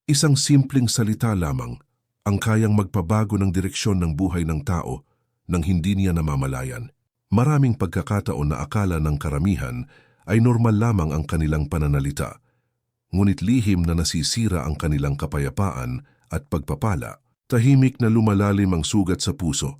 Isang simpleng salita lamang ang kayang magpabago ng direksyon ng buhay ng tao nang hindi niya namamalayan. Maraming pagkakataon na akala ng karamihan ay normal lamang ang kanilang pananalita, ngunit lihim na nasisira ang kanilang kapayapaan at pagpapala. Tahimik na lumalalim ang sugat sa puso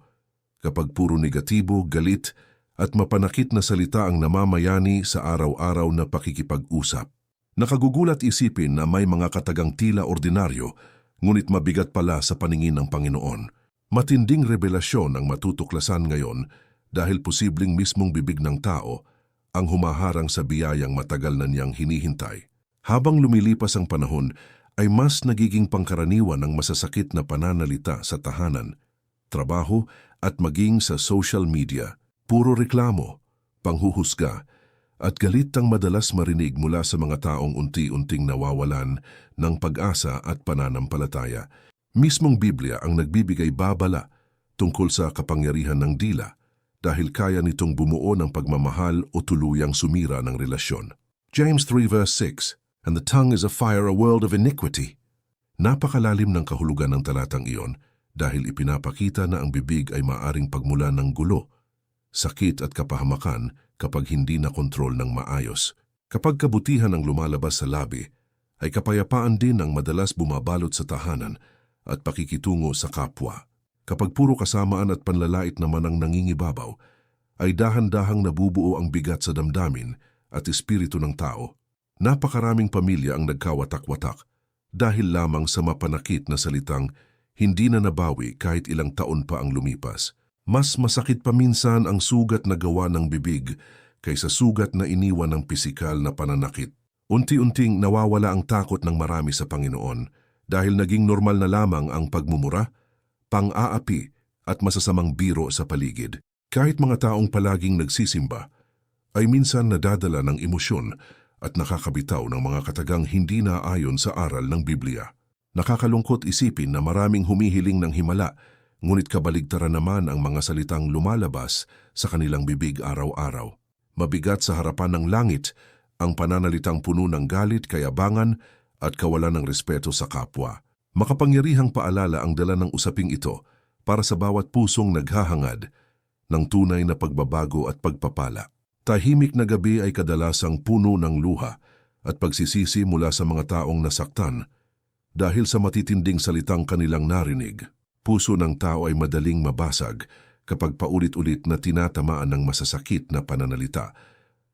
kapag puro negatibo, galit at mapanakit na salita ang namamayani sa araw-araw na pakikipag-usap. Nakagugulat isipin na may mga katagang tila ordinaryo, ngunit mabigat pala sa paningin ng Panginoon. Matinding revelasyon ang matutuklasan ngayon dahil posibleng mismong bibig ng tao ang humaharang sa biyayang matagal na niyang hinihintay. Habang lumilipas ang panahon, ay mas nagiging pangkaraniwan ang masasakit na pananalita sa tahanan, trabaho at maging sa social media. Puro reklamo, panghuhusga at galit ang madalas marinig mula sa mga taong unti-unting nawawalan ng pag-asa at pananampalataya. Mismong Biblia ang nagbibigay babala tungkol sa kapangyarihan ng dila dahil kaya nitong bumuo ng pagmamahal o tuluyang sumira ng relasyon. James 3 verse 6, "And the tongue is a fire, a world of iniquity." Napakalalim ng kahulugan ng talatang iyon dahil ipinapakita na ang bibig ay maaring pagmula ng gulo, sakit at kapahamakan kapag hindi na kontrol ng maayos. Kapag kabutihan ang lumalabas sa labi, ay kapayapaan din ang madalas bumabalot sa tahanan at pakikitungo sa kapwa. Kapag puro kasamaan at panlalait naman ang nangingibabaw, ay dahan-dahang nabubuo ang bigat sa damdamin at espiritu ng tao. Napakaraming pamilya ang nagkawatak-watak dahil lamang sa mapanakit na salitang hindi na nabawi kahit ilang taon pa ang lumipas. Mas masakit pa minsan ang sugat na gawa ng bibig kaysa sugat na iniwan ng pisikal na pananakit. Unti-unting nawawala ang takot ng marami sa Panginoon dahil naging normal na lamang ang pagmumura, pang-aapi at masasamang biro sa paligid. Kahit mga taong palaging nagsisimba, ay minsan nadadala ng emosyon at nakakabitaw ng mga katagang hindi naayon sa aral ng Biblia. Nakakalungkot isipin na maraming humihiling ng himala, ngunit kabaligtaran naman ang mga salitang lumalabas sa kanilang bibig araw-araw. Mabigat sa harapan ng langit ang pananalitang puno ng galit, kayabangan at kawalan ng respeto sa kapwa. Makapangyarihang paalala ang dala ng usaping ito para sa bawat pusong naghahangad ng tunay na pagbabago at pagpapala. Tahimik na gabi ay kadalasang puno ng luha at pagsisisi mula sa mga taong nasaktan dahil sa matitinding salitang kanilang narinig. Puso ng tao ay madaling mabasag kapag paulit-ulit na tinatamaan ng masasakit na pananalita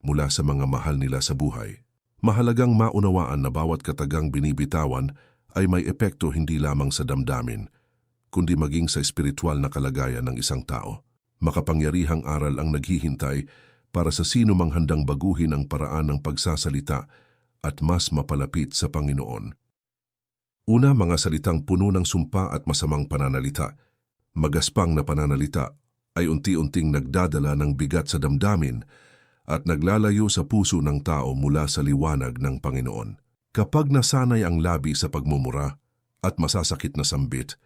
mula sa mga mahal nila sa buhay. Mahalagang maunawaan na bawat katagang binibitawan ay may epekto hindi lamang sa damdamin, kundi maging sa espiritual na kalagayan ng isang tao. Makapangyarihang aral ang naghihintay para sa sino mang handang baguhin ang paraan ng pagsasalita at mas mapalapit sa Panginoon. Una, mga salitang puno ng sumpa at masamang pananalita. Magaspang na pananalita ay unti-unting nagdadala ng bigat sa damdamin at naglalayo sa puso ng tao mula sa liwanag ng Panginoon. Kapag nasanay ang labi sa pagmumura at masasakit na sambit,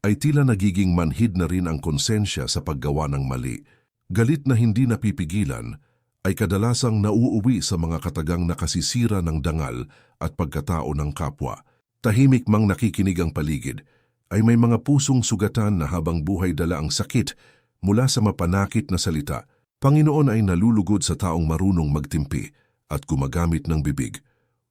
ay tila nagiging manhid na rin ang konsensya sa paggawa ng mali. Galit na hindi napipigilan ay kadalasang nauuwi sa mga katagang nakasisira ng dangal at pagkatao ng kapwa. Tahimik mang nakikinig ang paligid, ay may mga pusong sugatan na habang buhay dala ang sakit mula sa mapanakit na salita. Panginoon ay nalulugod sa taong marunong magtimpi at gumagamit ng bibig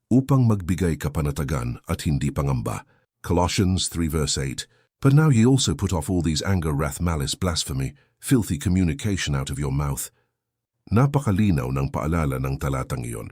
upang magbigay kapanatagan at hindi pangamba. Colossians 3 verse 8. But now ye also put off all these anger, wrath, malice, blasphemy, filthy communication out of your mouth. Napakalinaw ng paalala ng talatang iyon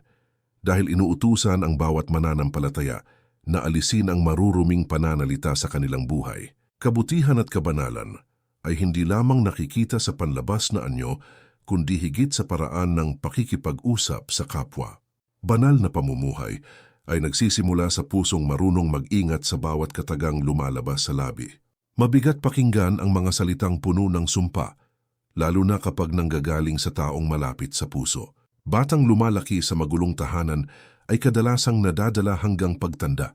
dahil inuutusan ang bawat mananampalataya na alisin ang maruruming pananalita sa kanilang buhay. Kabutihan at kabanalan ay hindi lamang nakikita sa panlabas na anyo, kundi higit sa paraan ng pakikipag-usap sa kapwa. Banal na pamumuhay ay nagsisimula sa pusong marunong mag-ingat sa bawat katagang lumalabas sa labi. Mabigat pakinggan ang mga salitang puno ng sumpa, lalo na kapag nanggagaling sa taong malapit sa puso. Batang lumalaki sa magulong tahanan ay kadalasang nadadala hanggang pagtanda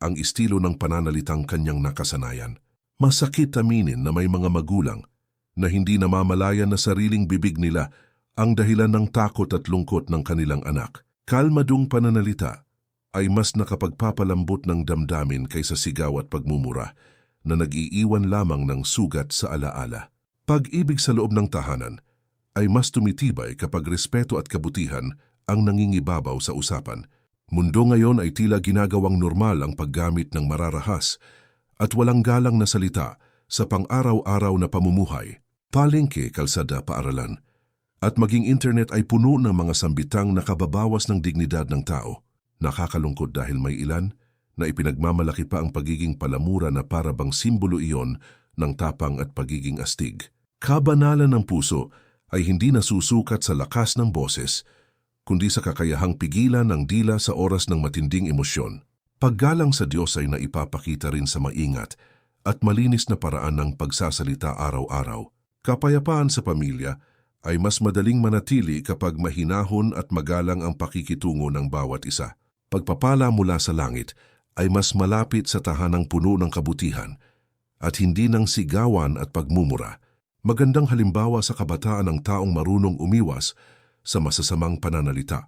ang estilo ng pananalitang kanyang nakasanayan. Masakit aminin na may mga magulang na hindi namamalayan na sariling bibig nila ang dahilan ng takot at lungkot ng kanilang anak. Kalmadung pananalita ay mas nakapagpapalambot ng damdamin kaysa sigaw at pagmumura na nag-iiwan lamang ng sugat sa alaala. Pag-ibig sa loob ng tahanan ay mas tumitibay kapag respeto at kabutihan ang nangingibabaw sa usapan. Mundo ngayon ay tila ginagawang normal ang paggamit ng mararahas at walang galang na salita sa pang-araw-araw na pamumuhay. Palengke, kalsada, paaralan, at maging internet ay puno ng mga sambitang nakababawas ng dignidad ng tao. Nakakalungkot dahil may ilan na ipinagmamalaki pa ang pagiging palamura na para bang simbolo iyon ng tapang at pagiging astig. Kabanalan ng puso ay hindi nasusukat sa lakas ng boses, kundi sa kakayahang pigilan ng dila sa oras ng matinding emosyon. Paggalang sa Diyos ay naipapakita rin sa maingat at malinis na paraan ng pagsasalita araw-araw. Kapayapaan sa pamilya ay mas madaling manatili kapag mahinahon at magalang ang pakikitungo ng bawat isa. Pagpapala mula sa langit ay mas malapit sa tahanang puno ng kabutihan at hindi ng sigawan at pagmumura. Magandang halimbawa sa kabataan ng taong marunong umiwas sa masasamang pananalita.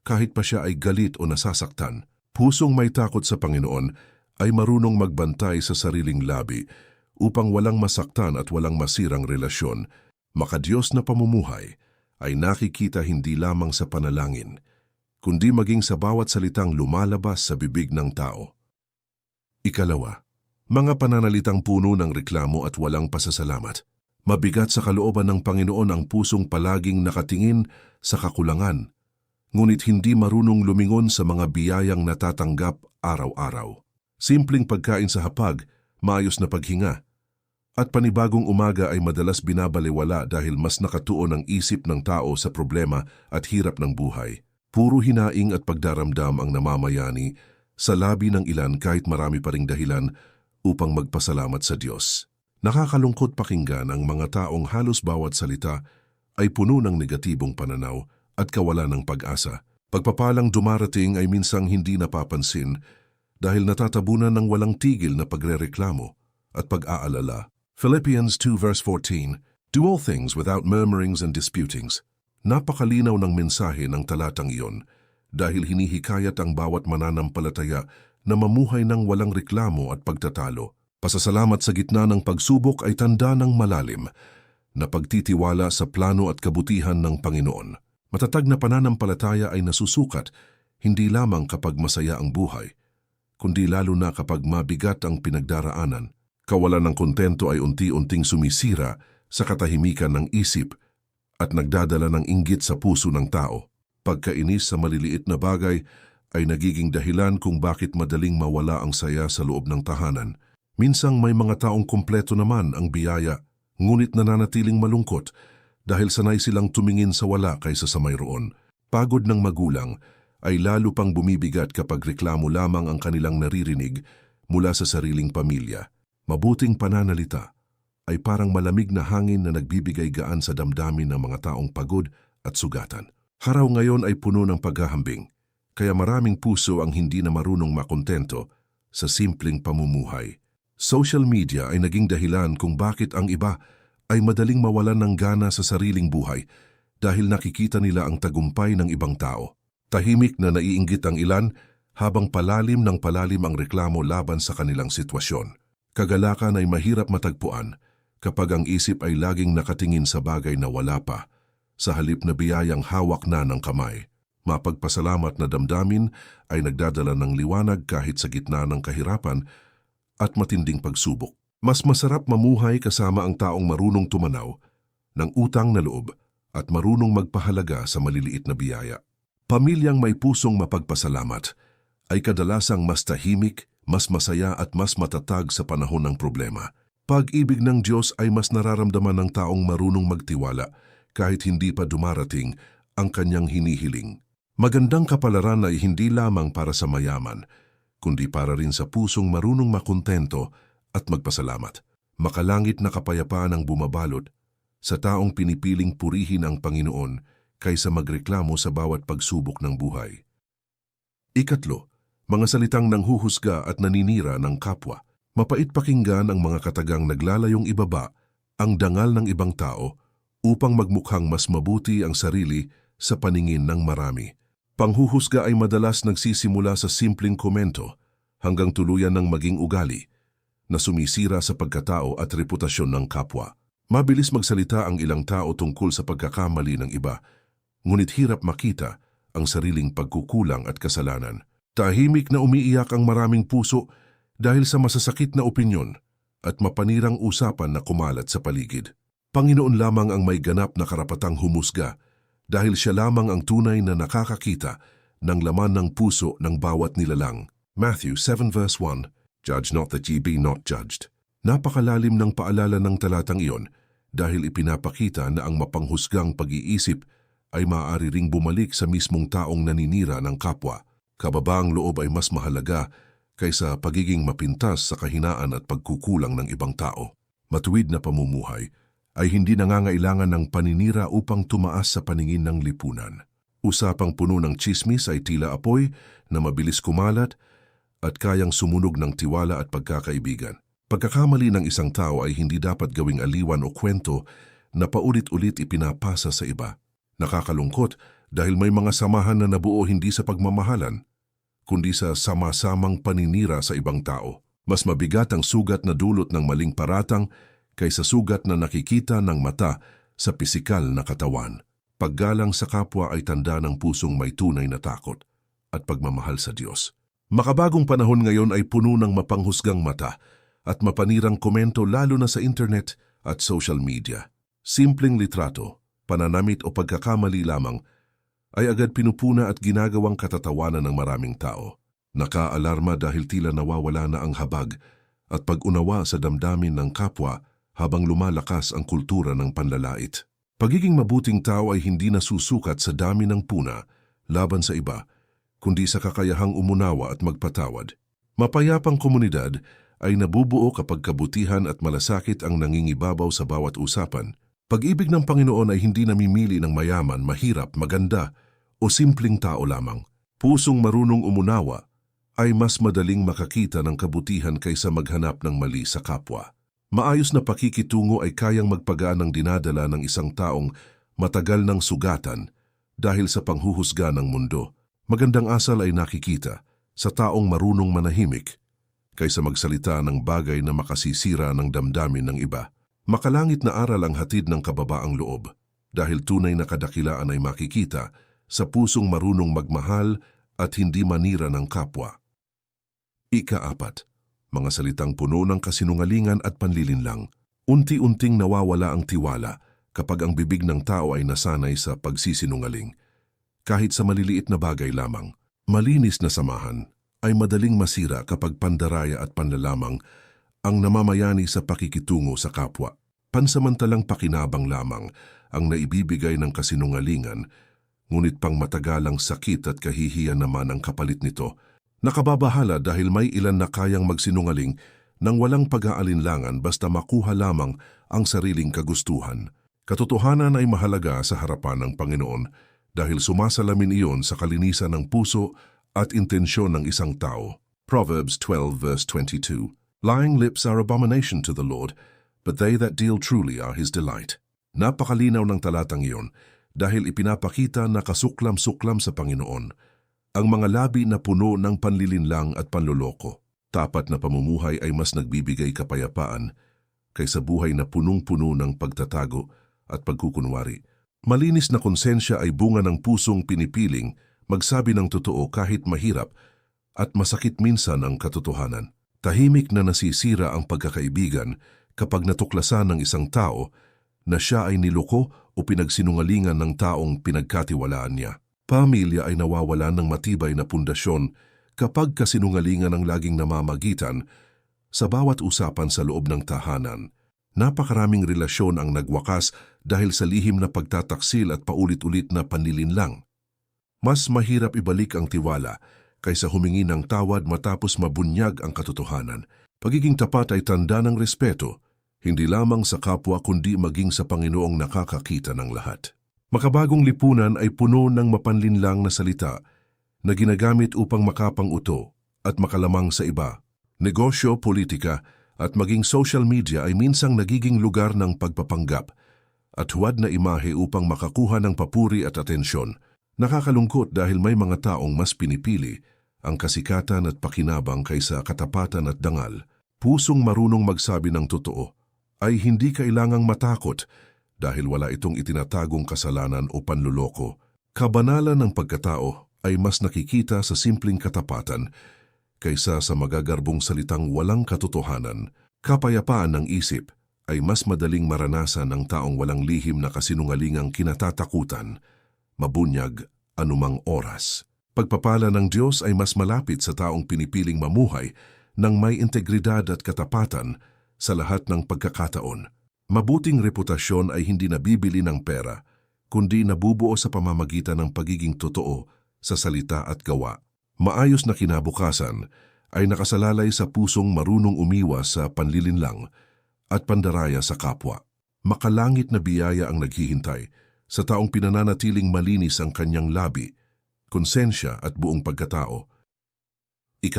Kahit pa siya ay galit o nasasaktan, pusong may takot sa Panginoon ay marunong magbantay sa sariling labi upang walang masaktan at walang masirang relasyon. Makadiyos na pamumuhay ay nakikita hindi lamang sa panalangin, kundi maging sa bawat salitang lumalabas sa bibig ng tao. Ikalawa, mga pananalitang puno ng reklamo at walang pasasalamat. Mabigat sa kalooban ng Panginoon ang pusong palaging nakatingin sa kakulangan, ngunit hindi marunong lumingon sa mga biyayang natatanggap araw-araw. Simpleng pagkain sa hapag, maayos na paghinga, at panibagong umaga ay madalas binabalewala dahil mas nakatuon ang isip ng tao sa problema at hirap ng buhay. Puro hinaing at pagdaramdam ang namamayani sa labi ng ilan kahit marami pa ring dahilan upang magpasalamat sa Diyos. Nakakalungkot pakinggan ang mga taong halos bawat salita ay puno ng negatibong pananaw at kawalan ng pag-asa. Pagpapalang dumarating ay minsang hindi napapansin dahil natatabunan ng walang tigil na pagrereklamo at pag-aalala. Philippians 2 verse 14, "Do all things without murmurings and disputings." Napakalinaw ng mensahe ng talatang iyon dahil hinihikayat ang bawat mananampalataya na mamuhay ng walang reklamo at pagtatalo. Pasasalamat sa gitna ng pagsubok ay tanda ng malalim na pagtitiwala sa plano at kabutihan ng Panginoon. Matatag na pananampalataya ay nasusukat hindi lamang kapag masaya ang buhay, kundi lalo na kapag mabigat ang pinagdaraanan. Kawalan ng kontento ay unti-unting sumisira sa katahimikan ng isip at nagdadala ng inggit sa puso ng tao. Pagkainis sa maliliit na bagay ay nagiging dahilan kung bakit madaling mawala ang saya sa loob ng tahanan. Minsang may mga taong kumpleto naman ang biyaya, ngunit nananatiling malungkot dahil sanay silang tumingin sa wala kaysa sa mayroon. Pagod ng magulang ay lalo pang bumibigat kapag reklamo lamang ang kanilang naririnig mula sa sariling pamilya. Mabuting pananalita ay parang malamig na hangin na nagbibigay gaan sa damdamin ng mga taong pagod at sugatan. Haraw ngayon ay puno ng paghahambing, kaya maraming puso ang hindi na marunong makontento sa simpleng pamumuhay. Social media ay naging dahilan kung bakit ang iba ay madaling mawalan ng gana sa sariling buhay dahil nakikita nila ang tagumpay ng ibang tao. Tahimik na naiinggit ang ilan habang palalim ng palalim ang reklamo laban sa kanilang sitwasyon. Kagalakan ay mahirap matagpuan kapag ang isip ay laging nakatingin sa bagay na wala pa, sa halip na biyayang hawak na ng kamay. Mapagpasalamat na damdamin ay nagdadala ng liwanag kahit sa gitna ng kahirapan at matinding pagsubok. Mas masarap mamuhay kasama ang taong marunong tumanaw ng utang na loob at marunong magpahalaga sa maliliit na biyaya. Pamilyang may pusong mapagpasalamat ay kadalasang mas tahimik, mas masaya at mas matatag sa panahon ng problema. Pag-ibig ng Diyos ay mas nararamdaman ng taong marunong magtiwala kahit hindi pa dumarating ang kanyang hinihiling. Magandang kapalaran ay hindi lamang para sa mayaman, kundi para rin sa pusong marunong makontento at magpasalamat. Makalangit na kapayapaan ang bumabalot sa taong pinipiling purihin ang Panginoon kaysa magreklamo sa bawat pagsubok ng buhay. Ikatlo, mga salitang nanghuhusga at naninira ng kapwa. Mapait pakinggan ang mga katagang naglalayong ibaba ang dangal ng ibang tao upang magmukhang mas mabuti ang sarili sa paningin ng marami. Panghuhusga ay madalas nagsisimula sa simpleng komento hanggang tuluyan ng maging ugali na sumisira sa pagkatao at reputasyon ng kapwa. Mabilis magsalita ang ilang tao tungkol sa pagkakamali ng iba, ngunit hirap makita ang sariling pagkukulang at kasalanan. Tahimik na umiiyak ang maraming puso dahil sa masasakit na opinyon at mapanirang usapan na kumalat sa paligid. Panginoon lamang ang may ganap na karapatang humusga dahil siya lamang ang tunay na nakakakita ng laman ng puso ng bawat nilalang. Matthew 7 verse 1, Judge not that ye be not judged. Napakalalim ng paalala ng talatang iyon dahil ipinapakita na ang mapanghusgang pag-iisip ay maaari ring bumalik sa mismong taong naninira ng kapwa. Kababaang loob ay mas mahalaga kaysa pagiging mapintas sa kahinaan at pagkukulang ng ibang tao. Matuwid na pamumuhay ay hindi nangangailangan ng paninira upang tumaas sa paningin ng lipunan. Usapang puno ng tsismis ay tila apoy na mabilis kumalat at kayang sumunog ng tiwala at pagkakaibigan. Pagkakamali ng isang tao ay hindi dapat gawing aliwan o kwento na paulit-ulit ipinapasa sa iba. Nakakalungkot dahil may mga samahan na nabuo hindi sa pagmamahalan, kundi sa sama-samang paninira sa ibang tao. Mas mabigat ang sugat na dulot ng maling paratang kaysa sugat na nakikita ng mata sa pisikal na katawan. Paggalang sa kapwa ay tanda ng pusong may tunay na takot at pagmamahal sa Diyos. Makabagong panahon ngayon ay puno ng mapanghusgang mata at mapanirang komento lalo na sa internet at social media. Simpleng litrato, pananamit o pagkakamali lamang ay agad pinupuna at ginagawang katatawanan ng maraming tao. Nakaalarma dahil tila nawawala na ang habag at pag-unawa sa damdamin ng kapwa habang lumalakas ang kultura ng panlalait. Pagiging mabuting tao ay hindi nasusukat sa dami ng puna laban sa iba, kundi sa kakayahang umunawa at magpatawad. Mapayapang komunidad ay nabubuo kapag kabutihan at malasakit ang nangingibabaw sa bawat usapan. Pag-ibig ng Panginoon ay hindi namimili ng mayaman, mahirap, maganda o simpleng tao lamang. Pusong marunong umunawa ay mas madaling makakita ng kabutihan kaysa maghanap ng mali sa kapwa. Maayos na pakikitungo ay kayang magpagaan ng dinadala ng isang taong matagal ng sugatan dahil sa panghuhusga ng mundo. Magandang asal ay nakikita sa taong marunong manahimik kaysa magsalita ng bagay na makasisira ng damdamin ng iba. Makalangit na aral ang hatid ng kababaang loob dahil tunay na kadakilaan ay makikita sa pusong marunong magmahal at hindi manira ng kapwa. Ika-4. Mga salitang puno ng kasinungalingan at panlilinlang. Unti-unting nawawala ang tiwala kapag ang bibig ng tao ay nasanay sa pagsisinungaling. Kahit sa maliliit na bagay lamang, malinis na samahan ay madaling masira kapag pandaraya at panlalamang ang namamayani sa pakikitungo sa kapwa. Pansamantalang pakinabang lamang ang naibibigay ng kasinungalingan, ngunit pangmatagalang sakit at kahihiyan naman ang kapalit nito. Nakababahala dahil may ilan na kayang magsinungaling nang walang pag-aalinlangan basta makuha lamang ang sariling kagustuhan. Katotohanan ay mahalaga sa harapan ng Panginoon dahil sumasalamin iyon sa kalinisan ng puso at intensyon ng isang tao. Proverbs 12 verse 22. Lying lips are abomination to the Lord, but they that deal truly are His delight. Napakalinaw ng talatang iyon dahil ipinapakita na kasuklam-suklam sa Panginoon ang mga labi na puno ng panlilinlang at panloloko. Tapat na pamumuhay ay mas nagbibigay kapayapaan kaysa buhay na punong-puno ng pagtatago at pagkukunwari. Malinis na konsensya ay bunga ng pusong pinipiling magsabi ng totoo kahit mahirap at masakit minsan ang katotohanan. Tahimik na nasisira ang pagkakaibigan kapag natuklasan ng isang tao na siya ay niloko o pinagsinungalingan ng taong pinagkatiwalaan niya. Pamilya ay nawawalan ng matibay na pundasyon kapag kasinungalingan ang laging namamagitan sa bawat usapan sa loob ng tahanan. Napakaraming relasyon ang nagwakas dahil sa lihim na pagtataksil at paulit-ulit na panlilinlang. Mas mahirap ibalik ang tiwala kaysa humingi ng tawad matapos mabunyag ang katotohanan. Pagiging tapat ay tanda ng respeto, hindi lamang sa kapwa kundi maging sa Panginoong nakakakita ng lahat. Makabagong lipunan ay puno ng mapanlinlang na salita na ginagamit upang makapang-uto at makalamang sa iba. Negosyo, politika at maging social media ay minsang nagiging lugar ng pagpapanggap at huwad na imahe upang makakuha ng papuri at atensyon. Nakakalungkot dahil may mga taong mas pinipili ang kasikatan at pakinabang kaysa katapatan at dangal. Pusong marunong magsabi ng totoo ay hindi kailangang matakot dahil wala itong itinatagong kasalanan o panluloko. Kabanalan ng pagkatao ay mas nakikita sa simpleng katapatan kaysa sa magagarbong salitang walang katotohanan. Kapayapaan ng isip ay mas madaling maranasan ng taong walang lihim na kasinungalingang kinatatakutan, mabunyag anumang oras. Pagpapala ng Diyos ay mas malapit sa taong pinipiling mamuhay ng may integridad at katapatan sa lahat ng pagkakataon. Mabuting reputasyon ay hindi nabibili ng pera, kundi nabubuo sa pamamagitan ng pagiging totoo sa salita at gawa. Maayos na kinabukasan ay nakasalalay sa pusong marunong umiwas sa panlilinlang at pandaraya sa kapwa. Makalangit na biyaya ang naghihintay sa taong pinananatiling malinis ang kanyang labi, konsensya at buong pagkatao. 5.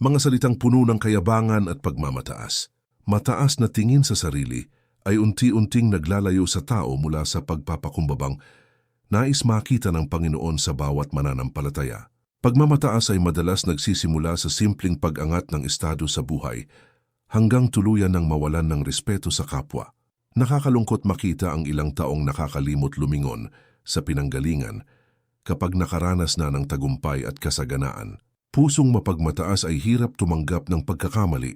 Mga salitang puno ng kayabangan at pagmamataas. Mataas na tingin sa sarili ay unti-unting naglalayo sa tao mula sa pagpapakumbabang nais makita ng Panginoon sa bawat mananampalataya. Pagmamataas ay madalas nagsisimula sa simpleng pag-angat ng estado sa buhay hanggang tuluyan ng mawalan ng respeto sa kapwa. Nakakalungkot makita ang ilang taong nakakalimot lumingon sa pinanggalingan kapag nakaranas na ng tagumpay at kasaganaan. Pusong mapagmataas ay hirap tumanggap ng pagkakamali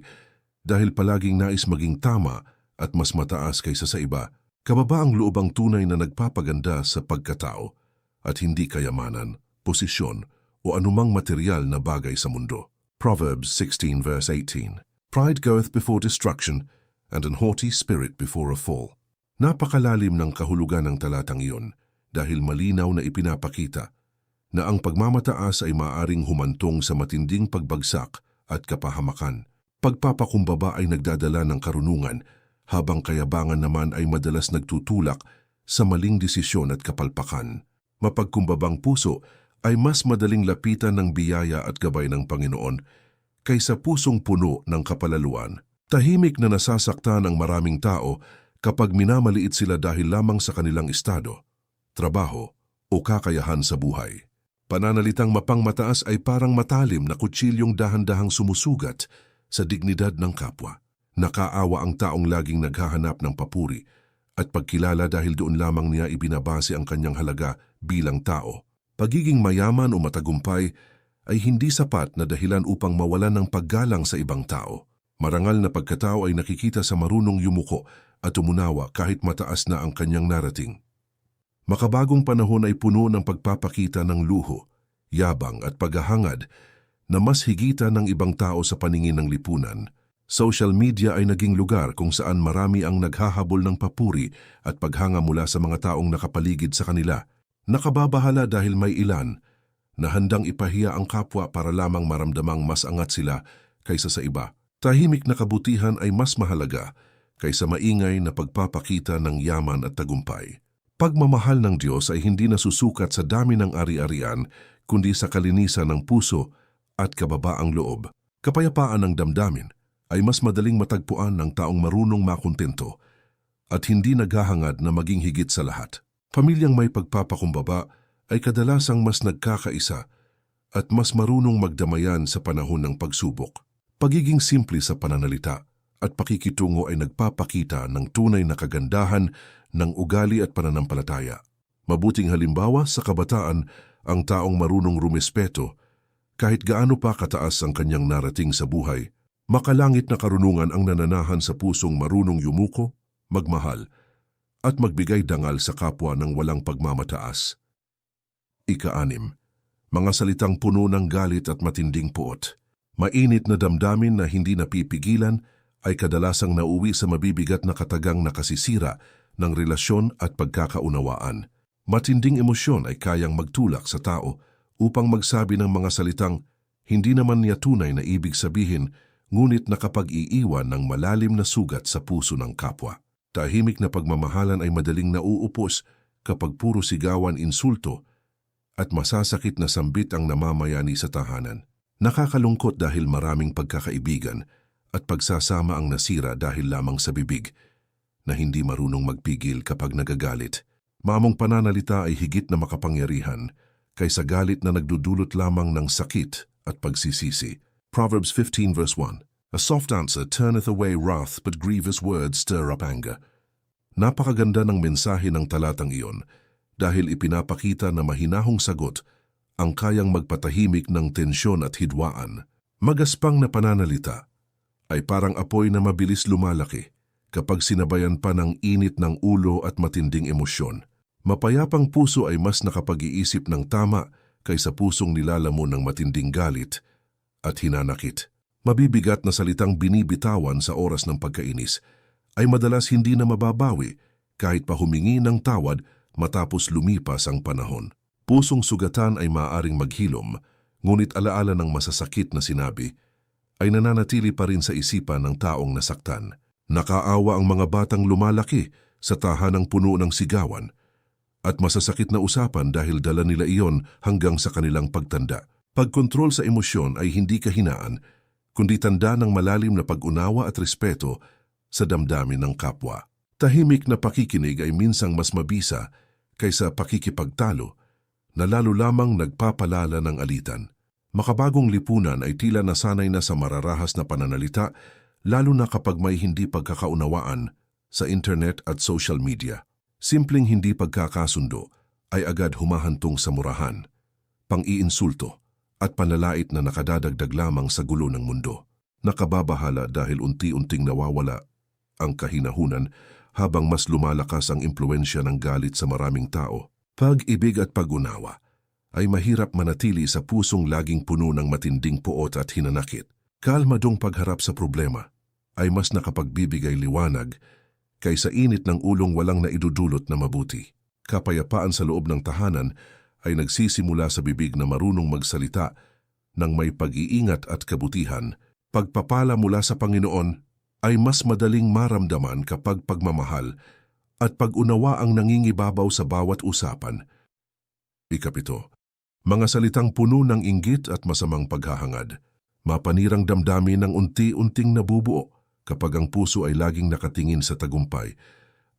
dahil palaging nais maging tama at mas mataas kaysa sa iba. Kababaang loob ang tunay na nagpapaganda sa pagkatao at hindi kayamanan, posisyon o anumang material na bagay sa mundo. Proverbs 16 verse 18. Pride goeth before destruction, and an haughty spirit before a fall. Napakalalim ng kahulugan ng talatang iyon dahil malinaw na ipinapakita na ang pagmamataas ay maaaring humantong sa matinding pagbagsak at kapahamakan. Pagpapakumbaba ay nagdadala ng karunungan, habang kayabangan naman ay madalas nagtutulak sa maling desisyon at kapalpakan. Mapagkumbabang puso ay mas madaling lapitan ng biyaya at gabay ng Panginoon kaysa pusong puno ng kapalaluan. Tahimik na nasasaktan ang maraming tao kapag minamaliit sila dahil lamang sa kanilang estado, trabaho o kakayahan sa buhay. Pananalitang mapangmataas ay parang matalim na kutsilyong dahan-dahang sumusugat sa dignidad ng kapwa. Nakaawa ang taong laging naghahanap ng papuri at pagkilala dahil doon lamang niya ibinabase ang kanyang halaga bilang tao. Pagiging mayaman o matagumpay ay hindi sapat na dahilan upang mawalan ng paggalang sa ibang tao. Marangal na pagkatao ay nakikita sa marunong yumuko at umunawa kahit mataas na ang kanyang narating. Makabagong panahon ay puno ng pagpapakita ng luho, yabang at paghahangad na mas higitan ng ibang tao sa paningin ng lipunan. Social media ay naging lugar kung saan marami ang naghahabol ng papuri at paghanga mula sa mga taong nakapaligid sa kanila. Nakababahala dahil may ilan na handang ipahiya ang kapwa para lamang maramdamang mas angat sila kaysa sa iba. Tahimik na kabutihan ay mas mahalaga kaysa maingay na pagpapakita ng yaman at tagumpay. Pagmamahal ng Diyos ay hindi nasusukat sa dami ng ari-arian, kundi sa kalinisan ng puso at kababaang loob. Kapayapaan ng damdamin ay mas madaling matagpuan ng taong marunong makontento at hindi naghahangad na maging higit sa lahat. Pamilyang may pagpapakumbaba ay kadalasang mas nagkakaisa at mas marunong magdamayan sa panahon ng pagsubok. Pagiging simple sa pananalita at pakikitungo ay nagpapakita ng tunay na kagandahan ng ugali at pananampalataya. Mabuting halimbawa sa kabataan ang taong marunong rumespeto kahit gaano pa kataas ang kanyang narating sa buhay. Makalangit na karunungan ang nananahan sa pusong marunong yumuko, magmahal, at magbigay dangal sa kapwa ng walang pagmamataas. 6. Mga salitang puno ng galit at matinding puot. Mainit na damdamin na hindi napipigilan ay kadalasang nauwi sa mabibigat na katagang nakasisira ng relasyon at pagkakaunawaan. Matinding emosyon ay kayang magtulak sa tao upang magsabi ng mga salitang hindi naman niya tunay na ibig sabihin, ngunit nakapag-iiwan ng malalim na sugat sa puso ng kapwa. Tahimik na pagmamahalan ay madaling nauupos kapag puro sigawan, insulto at masasakit na sambit ang namamayani sa tahanan. Nakakalungkot dahil maraming pagkakaibigan at pagsasama ang nasira dahil lamang sa bibig na hindi marunong magpigil kapag nagagalit. Maamong pananalita ay higit na makapangyarihan kaysa galit na nagdudulot lamang ng sakit at pagsisisi. Proverbs 15 verse 1. A soft answer turneth away wrath, but grievous words stir up anger. Napakaganda ng mensahe ng talatang iyon dahil ipinapakita na mahinahong sagot ang kayang magpatahimik ng tensyon at hidwaan. Magaspang na pananalita ay parang apoy na mabilis lumalaki kapag sinabayan pa ng init ng ulo at matinding emosyon. Mapayapang puso ay mas nakapag-iisip ng tama kaysa pusong nilalamon ng matinding galit at hinanakit. Mabibigat na salitang binibitawan sa oras ng pagkainis ay madalas hindi na mababawi kahit pa humingi ng tawad matapos lumipas ang panahon. Pusong sugatan ay maaaring maghilom, ngunit alaala ng masasakit na sinabi ay nananatili pa rin sa isipan ng taong nasaktan. Nakaawa ang mga batang lumalaki sa tahanang puno ng sigawan at masasakit na usapan dahil dala nila iyon hanggang sa kanilang pagtanda. Pagkontrol sa emosyon ay hindi kahinaan, kundi tanda ng malalim na pag-unawa at respeto sa damdamin ng kapwa. Tahimik na pakikinig ay minsang mas mabisa kaysa pakikipagtalo na lalo lamang nagpapalala ng alitan. Makabagong lipunan ay tila nasanay na sa mararahas na pananalita, lalo na kapag may hindi pagkakaunawaan sa internet at social media. Simpleng hindi pagkakasundo ay agad humahantong sa murahan, pang-iinsulto at panlalait na nakadadagdag lamang sa gulo ng mundo. Nakababahala dahil unti-unting nawawala ang kahinahunan habang mas lumalakas ang impluensya ng galit sa maraming tao. Pag-ibig at pag-unawa ay mahirap manatili sa pusong laging puno ng matinding puot at hinanakit. Kalmadong pagharap sa problema ay mas nakapagbibigay liwanag kaysa init ng ulong walang naidudulot na mabuti. Kapayapaan sa loob ng tahanan ay nagsisimula sa bibig na marunong magsalita ng may pag-iingat at kabutihan. Pagpapala mula sa Panginoon ay mas madaling maramdaman kapag pagmamahal at pag-unawa ang nangingibabaw sa bawat usapan. Ikapito, mga salitang puno ng inggit at masamang paghahangad. Mapanirang damdamin ng unti-unting nabubuo kapag ang puso ay laging nakatingin sa tagumpay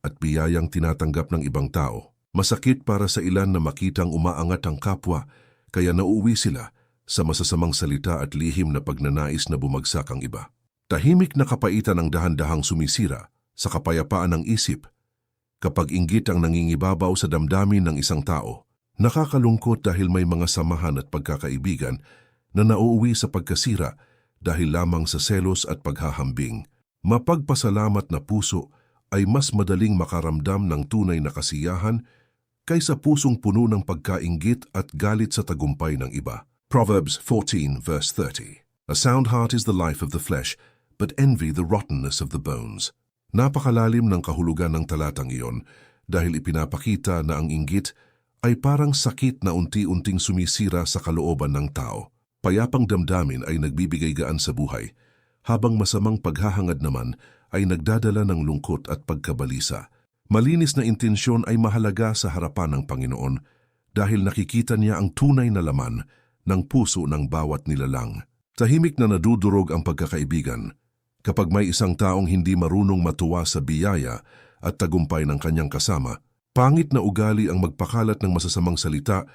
at biyayang tinatanggap ng ibang tao. Masakit para sa ilan na makitang umaangat ang kapwa, kaya nauuwi sila sa masasamang salita at lihim na pagnanais na bumagsak ang iba. Tahimik na kapaitan ang dahan-dahang sumisira sa kapayapaan ng isip. Kapag inggit ang nangingibabaw sa damdamin ng isang tao, nakakalungkot dahil may mga samahan at pagkakaibigan na nauuwi sa pagkasira dahil lamang sa selos at paghahambing. Mapagpasalamat na puso ay mas madaling makaramdam ng tunay na kasiyahan kaysa pusong puno ng pagkainggit at galit sa tagumpay ng iba. Proverbs 14 verse 30. A sound heart is the life of the flesh, but envy the rottenness of the bones. Napakalalim ng kahulugan ng talatang iyon dahil ipinapakita na ang inggit ay parang sakit na unti-unting sumisira sa kalooban ng tao. Payapang damdamin ay nagbibigay gaan sa buhay, habang masamang paghahangad naman ay nagdadala ng lungkot at pagkabalisa. Malinis na intensyon ay mahalaga sa harapan ng Panginoon dahil nakikita niya ang tunay na laman ng puso ng bawat nilalang. Tahimik na nadudurog ang pagkakaibigan kapag may isang taong hindi marunong matuwa sa biyaya at tagumpay ng kanyang kasama. Pangit na ugali ang magpakalat ng masasamang salita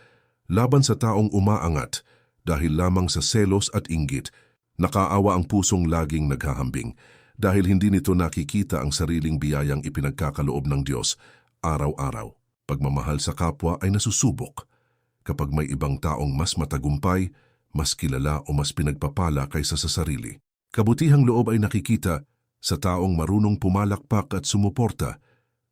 laban sa taong umaangat dahil lamang sa selos at inggit. Nakaawa ang pusong laging naghahambing dahil hindi nito nakikita ang sariling biyayang ipinagkakaloob ng Diyos araw-araw. Pagmamahal sa kapwa ay nasusubok kapag may ibang taong mas matagumpay, mas kilala o mas pinagpapala kaysa sa sarili. Kabutihang loob ay nakikita sa taong marunong pumalakpak at sumuporta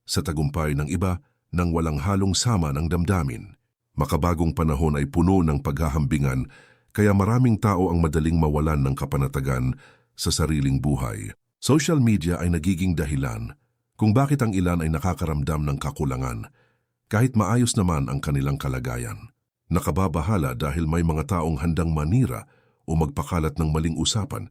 sa tagumpay ng iba nang walang halong sama ng damdamin. Makabagong panahon ay puno ng paghahambingan, kaya maraming tao ang madaling mawalan ng kapanatagan sa sariling buhay. Social media ay nagiging dahilan kung bakit ang ilan ay nakakaramdam ng kakulangan, kahit maayos naman ang kanilang kalagayan. Nakababahala dahil may mga taong handang manira o magpakalat ng maling usapan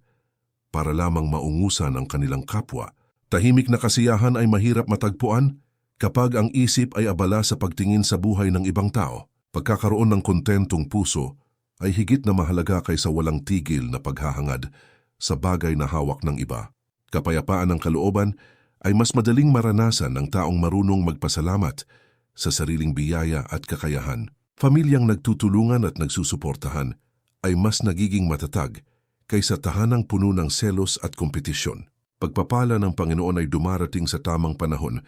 para lamang maungusan ang kanilang kapwa. Tahimik na kasiyahan ay mahirap matagpuan kapag ang isip ay abala sa pagtingin sa buhay ng ibang tao. Pagkakaroon ng kontentong puso ay higit na mahalaga kaysa walang tigil na paghahangad sa bagay na hawak ng iba. Kapayapaan ng kalooban ay mas madaling maranasan ng taong marunong magpasalamat sa sariling biyaya at kakayahan. Pamilyang nagtutulungan at nagsusuportahan ay mas nagiging matatag kaysa tahanang puno ng selos at kompetisyon. Pagpapala ng Panginoon ay dumarating sa tamang panahon,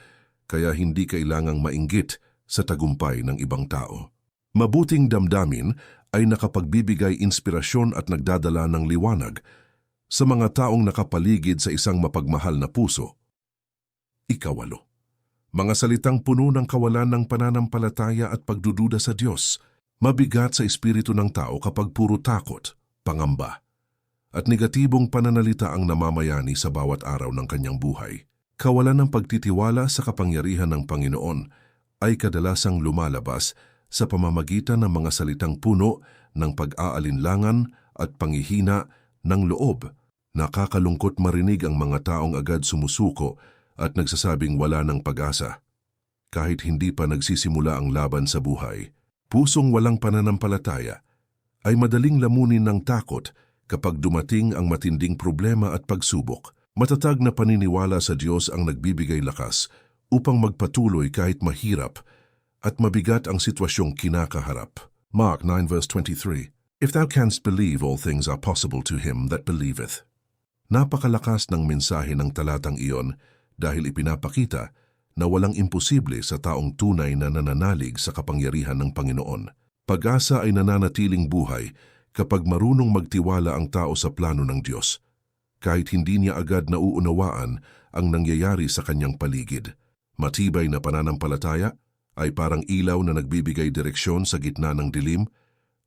kaya hindi kailangang mainggit sa tagumpay ng ibang tao. Mabuting damdamin ay nakapagbibigay inspirasyon at nagdadala ng liwanag sa mga taong nakapaligid sa isang mapagmahal na puso. 8. Mga salitang puno ng kawalan ng pananampalataya at pagdududa sa Diyos. Mabigat sa espiritu ng tao kapag puro takot, pangamba, at negatibong pananalita ang namamayani sa bawat araw ng kanyang buhay. Kawalan ng pagtitiwala sa kapangyarihan ng Panginoon ay kadalasang lumalabas sa pamamagitan ng mga salitang puno ng pag-aalinlangan at panghihina ng loob. Nakakalungkot marinig ang mga taong agad sumusuko at nagsasabing wala ng pag-asa, kahit hindi pa nagsisimula ang laban sa buhay. Pusong walang pananampalataya ay madaling lamunin ng takot kapag dumating ang matinding problema at pagsubok. Matatag na paniniwala sa Diyos ang nagbibigay lakas upang magpatuloy kahit mahirap at mabigat ang sitwasyong kinakaharap. Mark 9 verse 23. If thou canst believe, all things are possible to him that believeth. Napakalakas ng mensahe ng talatang iyon dahil ipinapakita na walang imposible sa taong tunay na nananalig sa kapangyarihan ng Panginoon. Pag-asa ay nananatiling buhay kapag marunong magtiwala ang tao sa plano ng Diyos, kahit hindi niya agad nauunawaan ang nangyayari sa kanyang paligid. Matibay na pananampalataya ay parang ilaw na nagbibigay direksyon sa gitna ng dilim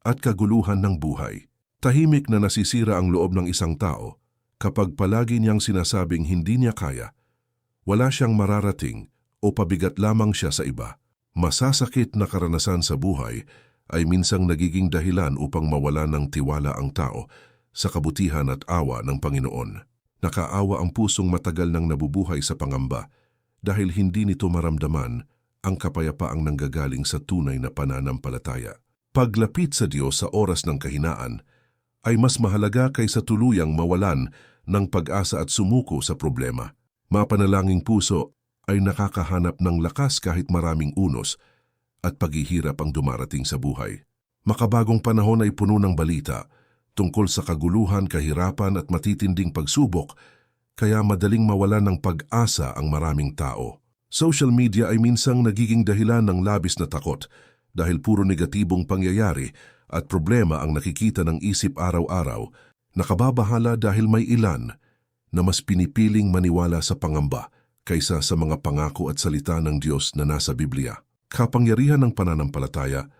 at kaguluhan ng buhay. Tahimik na nasisira ang loob ng isang tao kapag palagi niyang sinasabing hindi niya kaya, wala siyang mararating o pabigat lamang siya sa iba. Masasakit na karanasan sa buhay ay minsang nagiging dahilan upang mawala ng tiwala ang tao sa kabutihan at awa ng Panginoon. Nakaawa ang pusong matagal nang nabubuhay sa pangamba dahil hindi nito maramdaman ang kapayapaang nanggagaling sa tunay na pananampalataya. Paglapit sa Diyos sa oras ng kahinaan ay mas mahalaga kaysa tuluyang mawalan ng pag-asa at sumuko sa problema. Mapanalanging puso ay nakakahanap ng lakas kahit maraming unos at paghihirap ang dumarating sa buhay. Makabagong panahon ay puno ng balita tungkol sa kaguluhan, kahirapan at matitinding pagsubok, kaya madaling mawalan ng pag-asa ang maraming tao. Social media ay minsang nagiging dahilan ng labis na takot dahil puro negatibong pangyayari at problema ang nakikita ng isip araw-araw. Nakababahala dahil may ilan na mas pinipiling maniwala sa pangamba kaysa sa mga pangako at salita ng Diyos na nasa Biblia. Kapangyarihan ng pananampalataya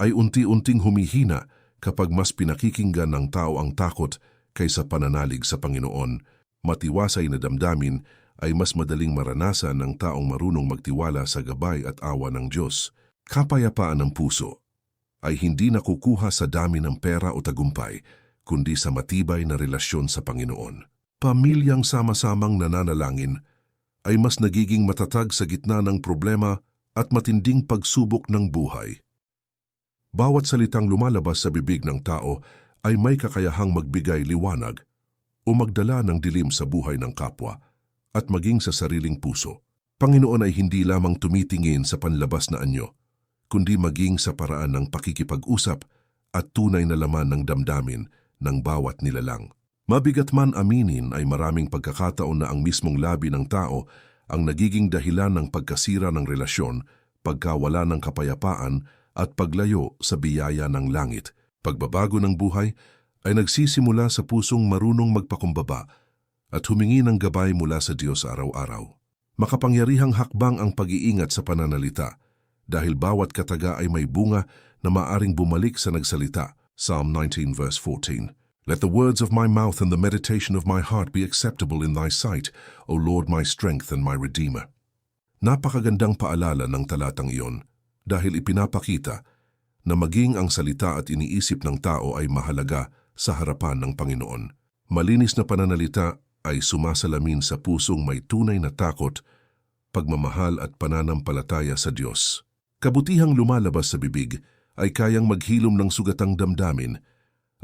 ay unti-unting humihina kapag mas pinakikinggan ng tao ang takot kaysa pananalig sa Panginoon. Matiwasay na damdamin ay mas madaling maranasan ng taong marunong magtiwala sa gabay at awa ng Diyos. Kapayapaan ng puso ay hindi nakukuha sa dami ng pera o tagumpay, kundi sa matibay na relasyon sa Panginoon. Pamilyang sama-samang nananalangin ay mas nagiging matatag sa gitna ng problema at matinding pagsubok ng buhay. Bawat salitang lumalabas sa bibig ng tao ay may kakayahang magbigay liwanag o magdala ng dilim sa buhay ng kapwa at maging sa sariling puso. Panginoon ay hindi lamang tumitingin sa panlabas na anyo, kundi maging sa paraan ng pakikipag-usap at tunay na laman ng damdamin ng bawat nilalang. Mabigat man aminin ay maraming pagkakataon na ang mismong labi ng tao ang nagiging dahilan ng pagkasira ng relasyon, pagkawala ng kapayapaan at paglayo sa biyaya ng langit. Pagbabago ng buhay ay nagsisimula sa pusong marunong magpakumbaba at humingi ng gabay mula sa Diyos araw-araw. Makapangyarihang hakbang ang pag-iingat sa pananalita dahil bawat kataga ay may bunga na maaring bumalik sa nagsalita. Psalm 19 verse 14. Let the words of my mouth and the meditation of my heart be acceptable in thy sight, O Lord, my strength and my Redeemer. Napakagandang paalala ng talatang iyon dahil ipinapakita na maging ang salita at iniisip ng tao ay mahalaga sa harapan ng Panginoon. Malinis na pananalita ay sumasalamin sa pusong may tunay na takot, pagmamahal at pananampalataya sa Diyos. Kabutihang lumalabas sa bibig ay kayang maghilom ng sugatang damdamin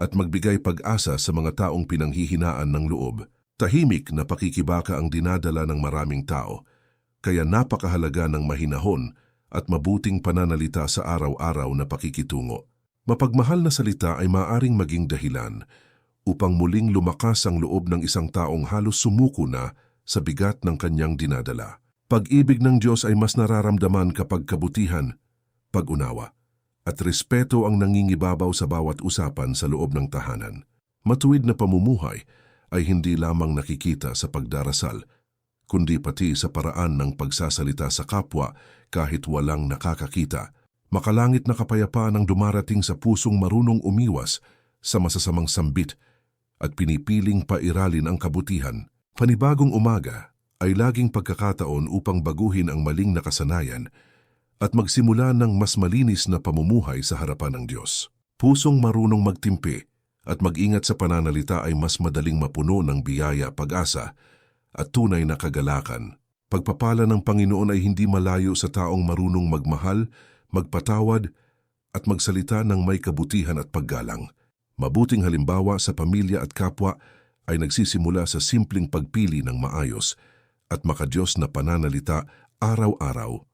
at magbigay pag-asa sa mga taong pinanghihinaan ng loob. Tahimik na pakikibaka ang dinadala ng maraming tao, kaya napakahalaga ng mahinahon at mabuting pananalita sa araw-araw na pakikitungo. Mapagmahal na salita ay maaring maging dahilan upang muling lumakas ang loob ng isang taong halos sumuko na sa bigat ng kanyang dinadala. Pag-ibig ng Diyos ay mas nararamdaman kapag kabutihan, pag-unawa, at respeto ang nangingibabaw sa bawat usapan sa loob ng tahanan. Matuwid na pamumuhay ay hindi lamang nakikita sa pagdarasal, kundi pati sa paraan ng pagsasalita sa kapwa kahit walang nakakakita. Makalangit na kapayapaan ang dumarating sa pusong marunong umiwas sa masasamang sambit at pinipiling pairalin ang kabutihan. Panibagong umaga ay laging pagkakataon upang baguhin ang maling nakasanayan at magsimula ng mas malinis na pamumuhay sa harapan ng Diyos. Pusong marunong magtimpi at mag-ingat sa pananalita ay mas madaling mapuno ng biyaya, pag-asa at tunay na kagalakan. Pagpapala ng Panginoon ay hindi malayo sa taong marunong magmahal, magpatawad at magsalita ng may kabutihan at paggalang. Mabuting halimbawa sa pamilya at kapwa ay nagsisimula sa simpleng pagpili ng maayos at makadiyos na pananalita araw-araw.